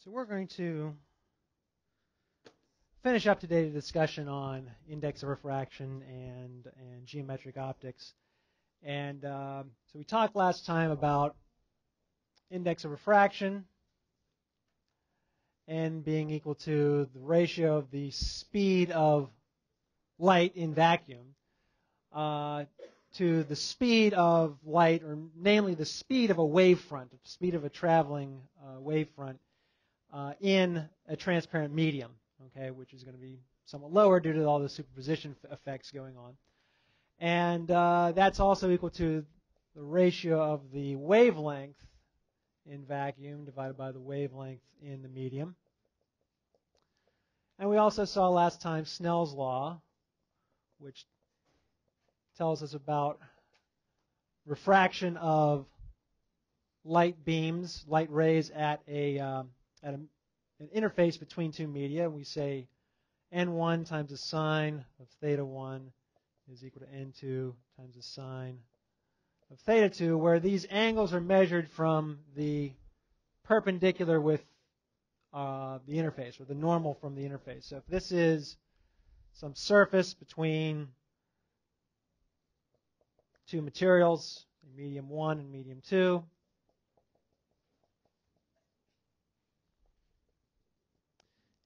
So we're going to finish up today's discussion on index of refraction and geometric optics. And so we talked last time about index of refraction n being equal to the ratio of the speed of light in vacuum to the speed of light, or namely the speed of a wavefront, the speed of a traveling wavefront in a transparent medium, okay, which is going to be somewhat lower due to all the superposition effects going on. And that's also equal to the ratio of the wavelength in vacuum divided by the wavelength in the medium. And we also saw last time Snell's law, which tells us about refraction of light beams, light rays at an interface between two media. We say n1 times the sine of theta 1 is equal to n2 times the sine of theta 2, where these angles are measured from the perpendicular with the interface, or the normal from the interface. So if this is some surface between two materials, medium 1 and medium 2,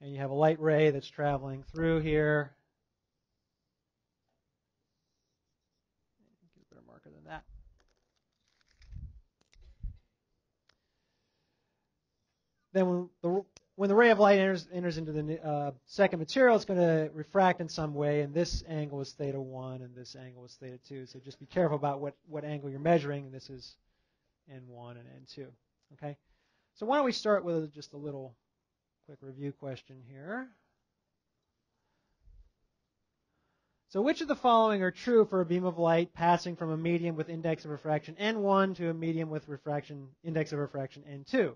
and you have a light ray that's traveling through here. Get a better marker than that. Then when the ray of light enters into the second material, it's going to refract in some way, and this angle is theta 1, and this angle is theta 2. So just be careful about what angle you're measuring, and this is n1 and n2. Okay? So why don't we start with just a little quick review question here. So which of the following are true for a beam of light passing from a medium with index of refraction n1 to a medium with index of refraction n2?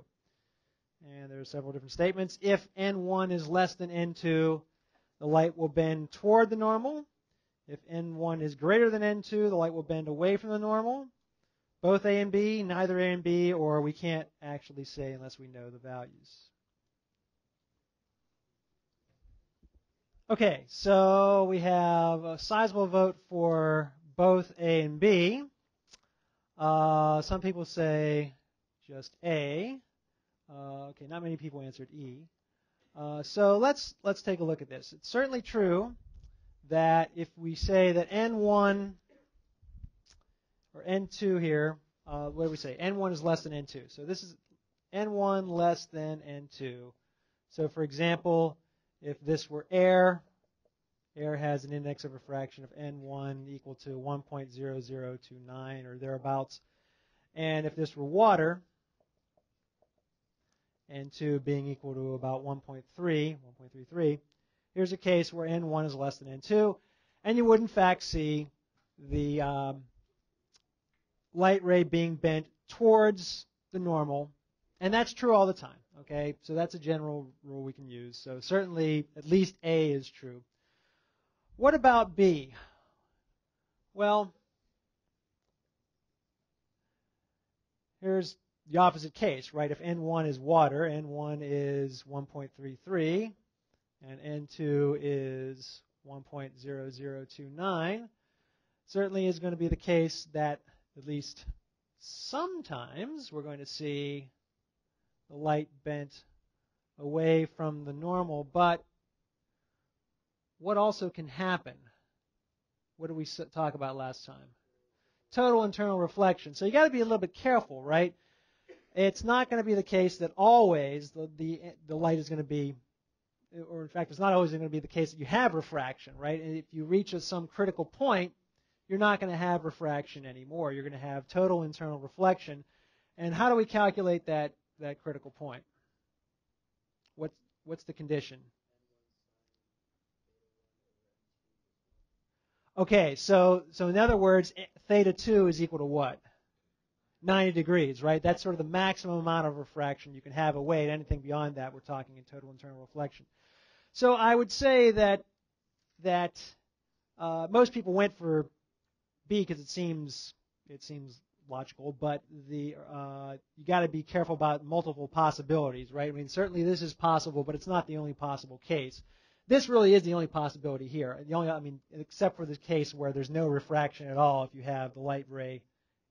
And there are several different statements. If n1 is less than n2, the light will bend toward the normal. If n1 is greater than n2, the light will bend away from the normal. Both A and B, neither A and B, or we can't actually say unless we know the values. Okay, so we have a sizable vote for both A and B. Some people say just A. Okay, not many people answered E. So let's take a look at this. It's certainly true that if we say that N1 or N2 here, what do we say? N1 is less than N2. So this is N1 less than N2. So for example, if this were air has an index of refraction of N1 equal to 1.0029 or thereabouts. And if this were water, N2 being equal to about 1.33, here's a case where N1 is less than N2, and you would in fact see the light ray being bent towards the normal, and that's true all the time, okay? So that's a general rule we can use. So certainly at least A is true. What about B? Well, here's the opposite case, right? If N1 is water, N1 is 1.33, and N2 is 1.0029. Certainly is going to be the case that at least sometimes we're going to see the light bent away from the normal, but what also can happen? What did we talk about last time? Total internal reflection. So you got to be a little bit careful, right? It's not going to be the case that always the light is going to be, or in fact, it's not always going to be the case that you have refraction, right? And if you reach some critical point, you're not going to have refraction anymore. You're going to have total internal reflection. And how do we calculate that critical point? What's the condition? Okay, so in other words, theta 2 is equal to what? 90 degrees, right? That's sort of the maximum amount of refraction you can have away. And anything beyond that, we're talking in total internal reflection. So I would say that most people went for B because it seems logical, but you got to be careful about multiple possibilities, right? I mean, certainly this is possible, but it's not the only possible case. This really is the only possibility here. Except for the case where there's no refraction at all if you have the light ray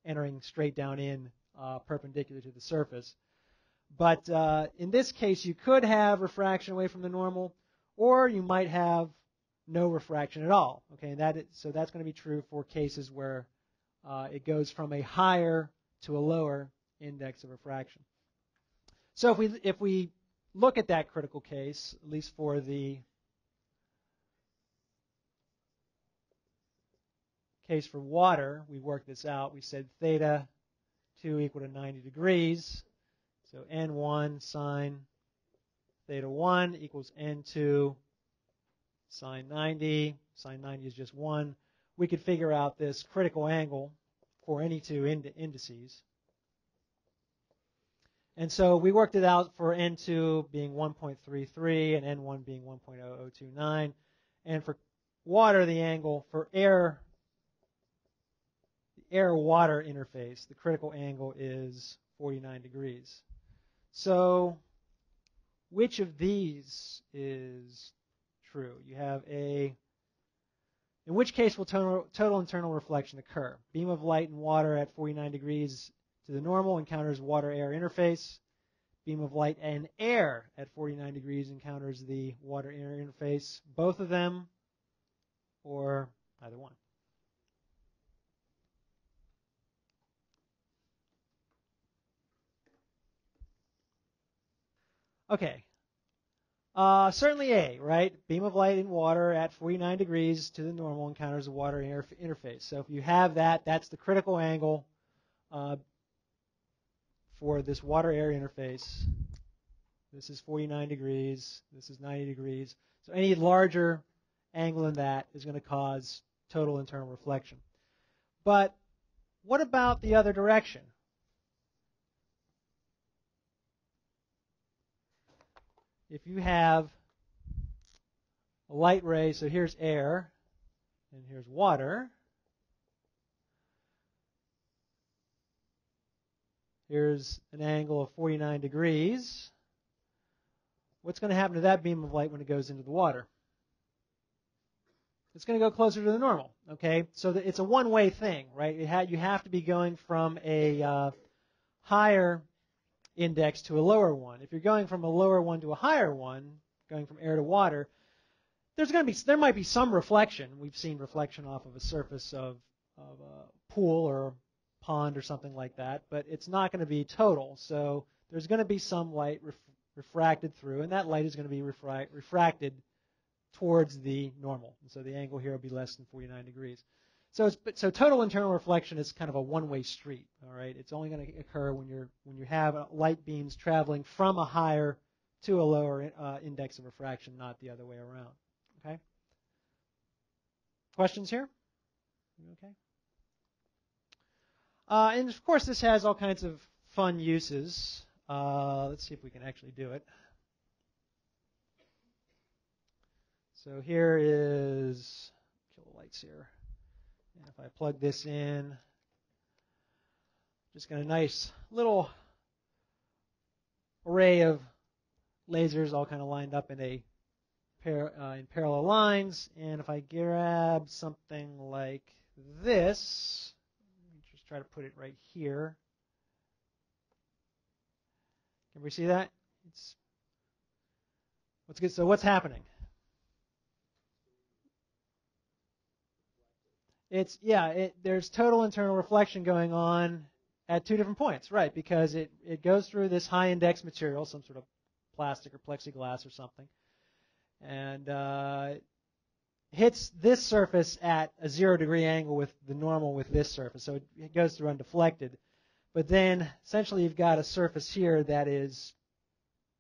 entering straight down in perpendicular to the surface. But in this case, you could have refraction away from the normal, or you might have no refraction at all. Okay, so that's going to be true for cases where it goes from a higher to a lower index of refraction. So if we look at that critical case, at least for the case for water, we worked this out. We said theta 2 equal to 90 degrees. So N1 sine theta 1 equals N2 sine 90. Sine 90 is just 1. We could figure out this critical angle for any two indices. And so we worked it out for N2 being 1.33 and N1 being 1.0029. And for water, the angle for air water interface, the critical angle is 49 degrees. So which of these is true? You have in which case will total internal reflection occur? Beam of light in water at 49 degrees to the normal encounters water-air interface. Beam of light in air at 49 degrees encounters the water-air interface. Both of them, or either one? Okay. Certainly A, right? Beam of light in water at 49 degrees to the normal encounters the water-air interface. So if you have that, that's the critical angle for this water-air interface. This is 49 degrees. This is 90 degrees. So any larger angle than that is going to cause total internal reflection. But what about the other direction? If you have a light ray, so here's air, and here's water. Here's an angle of 49 degrees. What's going to happen to that beam of light when it goes into the water? It's going to go closer to the normal, okay? So it's a one-way thing, right? You have to be going from a higher index to a lower one. If you're going from a lower one to a higher one, going from air to water, there might be some reflection. We've seen reflection off of a surface of a pool or pond or something like that, but it's not going to be total. So there's going to be some light refracted through, and that light is going to be refracted towards the normal. And so the angle here will be less than 49 degrees. So total internal reflection is kind of a one-way street. All right, it's only going to occur when you have light beams traveling from a higher to a lower index of refraction, not the other way around. Okay. Questions here? Okay. And of course, this has all kinds of fun uses. Let's see if we can actually do it. So here is, kill the lights here. And if I plug this in, just got a nice little array of lasers all kind of lined up in in parallel lines. And if I grab something like this, let me just try to put it right here. Can we see that? What's good? So what's happening? There's total internal reflection going on at two different points, right? Because it goes through this high index material, some sort of plastic or plexiglass or something, and hits this surface at a 0-degree angle with the normal with this surface. So it goes through undeflected. But then essentially you've got a surface here that is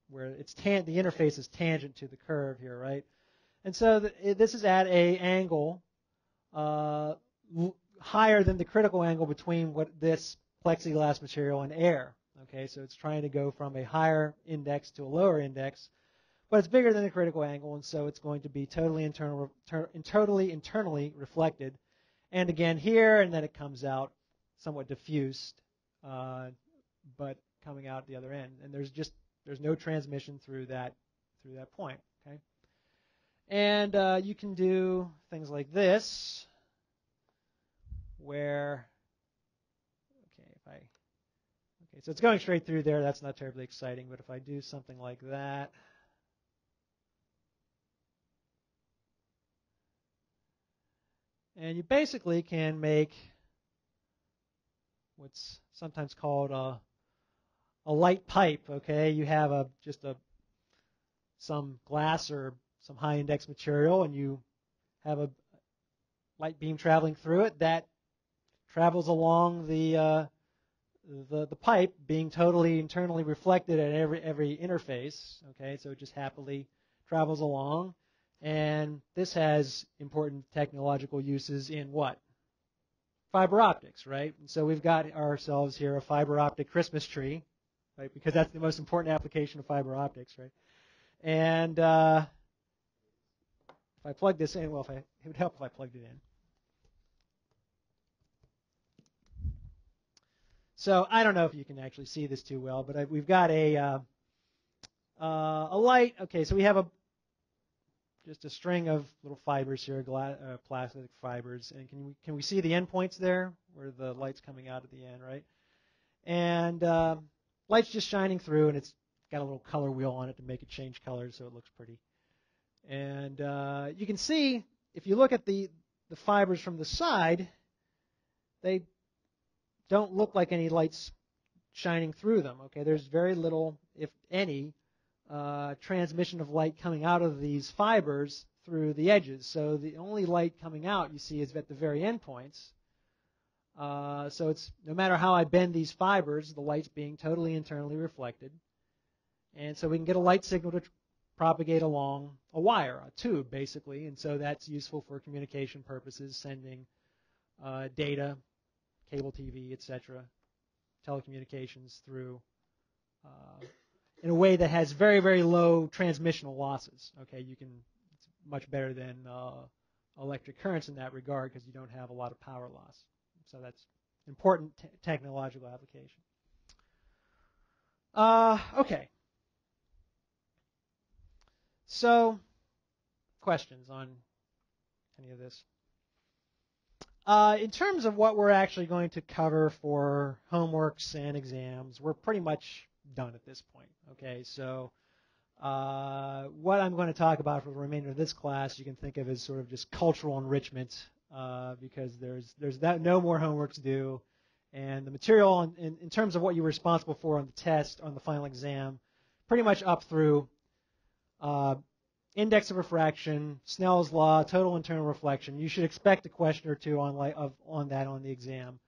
where the interface is tangent to the curve here, right? And so this is at a angle higher than the critical angle between this plexiglass material and air. Okay, so it's trying to go from a higher index to a lower index, but it's bigger than the critical angle, and so it's going to be totally internally reflected. And again here, and then it comes out somewhat diffused, but coming out the other end. And there's no transmission through that point. Okay. And you can do things like this, where okay, so it's going straight through there. That's not terribly exciting. But if I do something like that, and you basically can make what's sometimes called a light pipe. Okay, you have some glass or some high index material, and you have a light beam traveling through it that travels along the pipe, being totally internally reflected at every interface. Okay, so it just happily travels along, and this has important technological uses in what? Fiber optics, right? And so we've got ourselves here a fiber optic Christmas tree, right? Because that's the most important application of fiber optics, right? And if I plug this in, well, it would help if I plugged it in. So I don't know if you can actually see this too well, but we've got a light. Okay, so we have just a string of little fibers here, plastic fibers, and can we see the endpoints there where the light's coming out at the end, right? And light's just shining through, and it's got a little color wheel on it to make it change colors so it looks pretty. And you can see if you look at the fibers from the side, they don't look like any light's shining through them. Okay, there's very little, if any, transmission of light coming out of these fibers through the edges. So the only light coming out you see is at the very end points. So it's no matter how I bend these fibers, the light's being totally internally reflected. And so we can get a light signal to propagate along a wire, a tube, basically. And so that's useful for communication purposes, sending data, cable TV, etc., telecommunications through in a way that has very, very low transmissional losses. Okay, it's much better than electric currents in that regard because you don't have a lot of power loss. So that's important technological application. Okay. So, questions on any of this? In terms of what we're actually going to cover for homeworks and exams, we're pretty much done at this point. Okay, so what I'm going to talk about for the remainder of this class, you can think of as sort of just cultural enrichment, because there's no more homework to do, and the material in terms of what you're responsible for on the test, on the final exam, pretty much up through index of refraction, Snell's law, total internal reflection. You should expect a question or two on that on the exam.